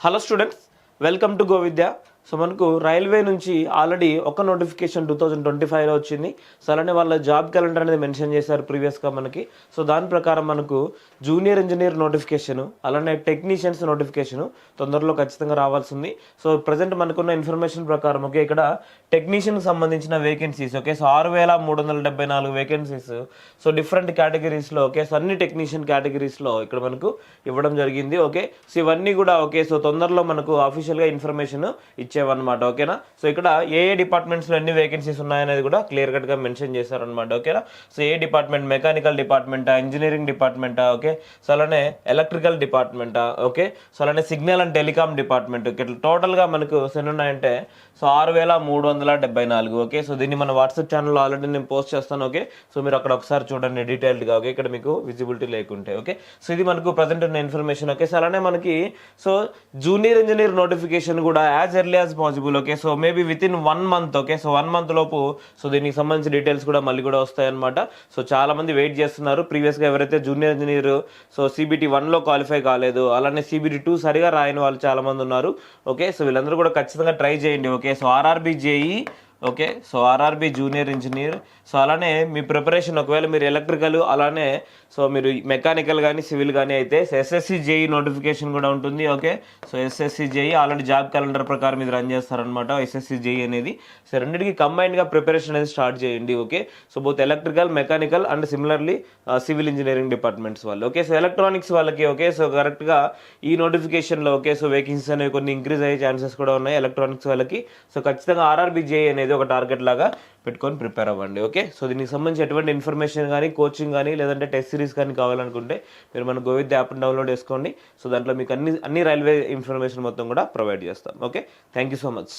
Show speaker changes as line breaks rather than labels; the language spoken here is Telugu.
Hello students, welcome to Govidya. So మనకు రైల్వే నుంచి ఆల్రెడీ ఒక నోటిఫికేషన్ 2025లో వచ్చింది. సో అలానే వాళ్ళ జాబ్ క్యాలెండర్ అనేది మెన్షన్ చేశారు ప్రీవియస్గా మనకి. సో దాని ప్రకారం మనకు జూనియర్ ఇంజనీర్ నోటిఫికేషను, అలానే టెక్నీషియన్స్ నోటిఫికేషను తొందరలో ఖచ్చితంగా రావాల్సింది. సో ప్రజెంట్ మనకున్న ఇన్ఫర్మేషన్ ప్రకారం ఓకే, ఇక్కడ టెక్నీషియన్కి సంబంధించిన vacancies okay, so 6374 vacancies. So different కేటగిరీస్లో ఓకే, సో అన్ని టెక్నీషియన్ కేటగిరీస్లో ఇక్కడ మనకు ఇవ్వడం జరిగింది. ఓకే, సో ఇవన్నీ కూడా ఓకే, సో తొందరలో మనకు అఫీషియల్గా ఇన్ఫర్మేషన్ ఇచ్చేవన్నమాట. ఓకేనా, సో ఇక్కడ ఏ డిపార్ట్మెంట్స్లో ఎన్ని వేకెన్సీస్ ఉన్నాయనేది కూడా క్లియర్ కట్గా మెన్షన్ చేశారనమాట. ఓకేనా, సో ఏ డిపార్ట్మెంట్, మెకానికల్ డిపార్ట్మెంటా, ఇంజనీరింగ్ డిపార్ట్మెంటా, ఓకే, సో అలానే ఎలక్ట్రికల్ డిపార్ట్మెంటా, ఓకే, సో అలానే సిగ్నల్ అండ్ టెలికామ్ డిపార్ట్మెంట్. ఇట్లా టోటల్గా మనకు ఎన్ని ఉన్నాయంటే సో 6374. ఓకే, సో దీన్ని మన వాట్సాప్ ఛానల్లో ఆల్రెడీ నేను పోస్ట్ చేస్తాను. ఓకే, సో మీరు అక్కడ ఒకసారి చూడండి డీటెయిల్డ్గా. ఓకే, ఇక్కడ మీకు విజిబిలిటీ లేకుంటే. ఓకే, సో ఇది మనకు ప్రజెంట్ ఉన్న ఇన్ఫర్మేషన్. ఓకే, సో అలానే మనకి సో జూనియర్ ఇంజనీర్ నోటిఫికేషన్ కూడా as early as possible. Okay, so maybe with in 1 month. Okay, so 1 month లోపు సో దీనికి సంబంధించిన డీటెయిల్స్ కూడా మళ్ళీ కూడా వస్తాయన్నమాట. సో చాలా మంది వెయిట్ చేస్తున్నారు. ప్రీవియస్గా ఎవరైతే జూనియర్ ఇంజనీర్ సో CBT 1లో క్వాలిఫై కాలేదు, అలానే CBT 2 సరిగా రాయని వాళ్ళు చాలా మంది ఉన్నారు. ఓకే, సో వీళ్ళందరూ కూడా ఖచ్చితంగా ట్రై చేయండి. Okay, so RRB JE, okay, so RRB junior engineer. So అలానే మీ ప్రిపరేషన్ ఒకవేళ మీరు ఎలక్ట్రికల్ అలానే సో మీరు మెకానికల్ కానీ సివిల్ కానీ అయితే SSC JE నోటిఫికేషన్ కూడా ఉంటుంది. Okay, so SSC JE already job calendar ప్రకారం ఇది రన్ చేస్తారనమాట. SSC JE అనేది సో రెండింటికి కంబైన్డ్గా ప్రిపరేషన్ అనేది స్టార్ట్ చేయండి. Okay, so both electrical, mechanical and similarly civil engineering departments వాళ్ళు. ఓకే, సో ఎలక్ట్రానిక్స్ వాళ్ళకి ఓకే, సో కరెక్ట్గా ఈ నోటిఫికేషన్లో ఓకే, సో వేకెన్సీస్ అనేవి కొన్ని ఇంక్రీజ్ అయ్యే ఛాన్సెస్ కూడా ఉన్నాయి ఎలక్ట్రానిక్స్ వాళ్ళకి. సో ఖచ్చితంగా RRB JE అనేది ఒక టార్గెట్ లాగా పెట్టుకొని ప్రిపేర్ అవ్వండి. ఓకే, సో దీనికి సంబంధించి ఎటువంటి ఇన్ఫర్మేషన్ కానీ, కోచింగ్ కానీ, లేదంటే టెస్ట్ సిరీస్ కానీ కావాలనుకుంటే మీరు మన గోవిద్య యాప్ని డౌన్లోడ్ చేసుకోండి. సో దాంట్లో మీకు అన్ని రైల్వే ఇన్ఫర్మేషన్ మొత్తం కూడా ప్రొవైడ్ చేస్తాం. Okay, thank you so much.